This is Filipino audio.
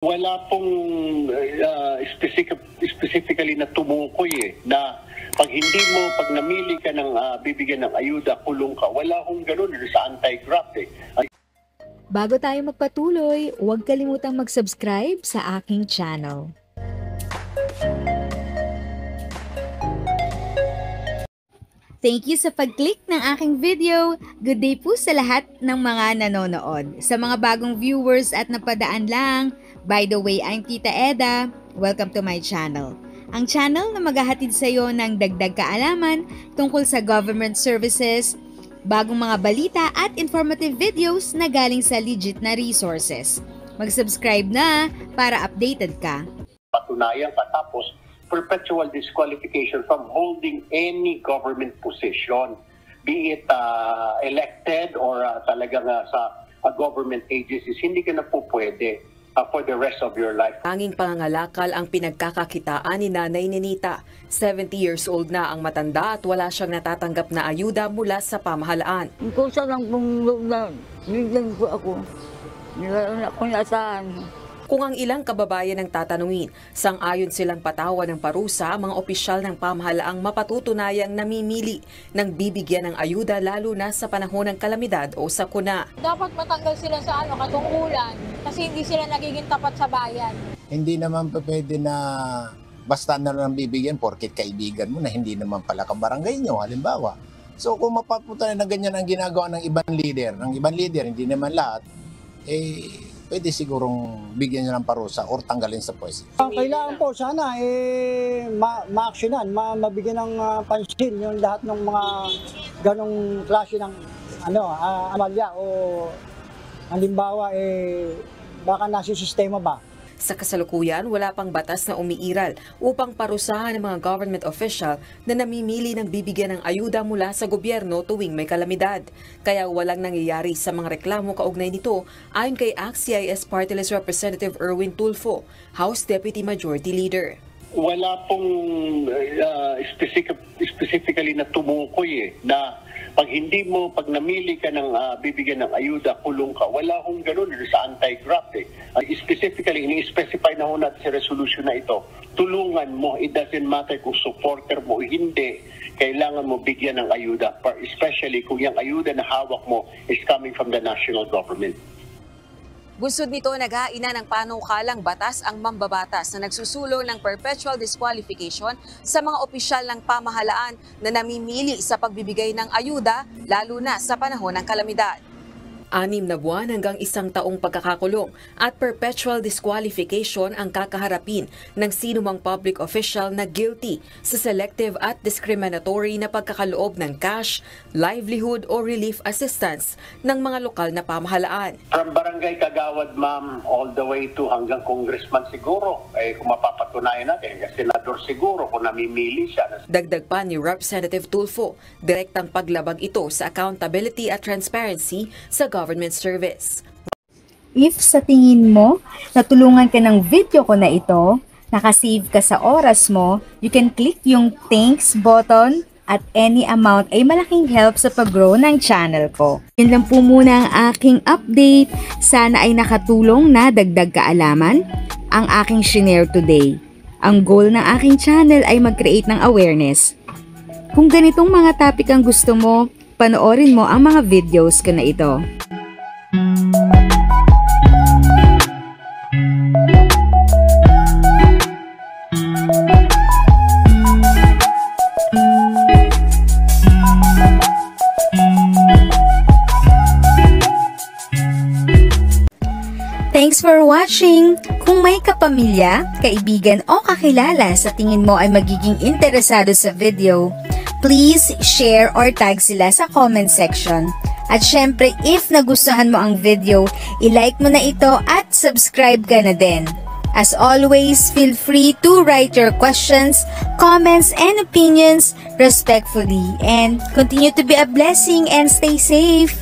Wala pong specifically na tumukoy na pag namili ka ng bibigyan ng ayuda, kulong ka. Wala hong ganun sa anti-graft Bago tayo magpatuloy, huwag kalimutang mag-subscribe sa aking channel. Thank you sa pag-click ng aking video. Good day po sa lahat ng mga nanonood. Sa mga bagong viewers at napadaan lang, by the way, I'm Tita Eda. Welcome to my channel. Ang channel na maghahatid sa iyo ng dagdag kaalaman tungkol sa government services, bagong mga balita at informative videos na galing sa legit na resources. Mag-subscribe na para updated ka. Patunayan ka tapos perpetual disqualification from holding any government position, be it elected or talagang sa government agencies. Hindi ka na po pwede for the rest of your life. Tanging pangangalakal ang pinagkakakitaan ni Nanay Ninita. 70 years old na ang matanda at wala siyang natatanggap na ayuda mula sa pamahalaan. Kung saan lang pong loob na binigyan po ako, nilalang ako nasaan. Kung ang ilang kababayan ang tatanungin, sang-ayon silang patawan ng parusa ang mga opisyal ng pamahalaang mapatutunayang namimili ng bibigyan ng ayuda lalo na sa panahon ng kalamidad o sakuna. Dapat matanggal sila sa katungkulan kasi hindi sila nagiging tapat sa bayan. Hindi naman pwede na basta na lang bibigyan porket kaibigan mo na hindi naman pala kabarangay nyo, halimbawa. So kung mapapunta na ganyan ang ginagawa ng ibang leader, hindi naman lahat, pwede sigurong bigyan niya ng parusa or tanggalin sa pwesto. Kailangan po sana ma-actionan, mabigyan ng pansin yung lahat ng mga ganong klase ng amalya o halimbawa baka nasa sistema ba. Sa kasalukuyan, wala pang batas na umiiral upang parusahan ng mga government official na namimili ng bibigyan ng ayuda mula sa gobyerno tuwing may kalamidad. Kaya walang nangyayari sa mga reklamo kaugnay nito ayon kay ACT-CIS Party List Representative Erwin Tulfo, House Deputy Majority Leader. Wala pong specifically na tumukoy na pag namili ka ng bibigyan ng ayuda, kulong ka. Wala hong ganun sa anti-graft Specifically, ini-specify na ho natin sa resolution na ito. Tulungan mo, it doesn't matter kung supporter mo o hindi, kailangan mo bigyan ng ayuda, especially kung yung ayuda na hawak mo is coming from the national government. Bunsod nito, naghaina ng panukalang batas ang mambabatas na nagsusulong ng perpetual disqualification sa mga opisyal ng pamahalaan na namimili sa pagbibigay ng ayuda, lalo na sa panahon ng kalamidad. 6 na buwan hanggang 1 taong pagkakakulong at perpetual disqualification ang kakaharapin ng sinumang public official na guilty sa selective at discriminatory na pagkakaloob ng cash, livelihood o relief assistance ng mga lokal na pamahalaan. From barangay kagawad, ma'am, all the way to hanggang congressman siguro, kung mapapatunayan natin, senador siguro kung namimili siya. Dagdag pa ni Representative Tulfo, direktang paglabag ito sa accountability at transparency sa government service. If sa tingin mo, natulungan ka ng video ko na ito, nakasave ka sa oras mo, you can click yung thanks button at any amount ay malaking help sa pag-grow ng channel ko. Yun lang po muna ang aking update. Sana ay nakatulong na dagdag kaalaman ang aking share today. Ang goal ng aking channel ay mag-create ng awareness. Kung ganitong mga topic ang gusto mo, panoorin mo ang mga videos ko na ito. Thanks for watching! Kung may kapamilya, kaibigan o kakilala sa tingin mo ay magiging interesado sa video, please share or tag sila sa comment section. At syempre, if nagustuhan mo ang video, i-like mo na ito at subscribe ka na din. As always, feel free to write your questions, comments, and opinions respectfully. And continue to be a blessing and stay safe!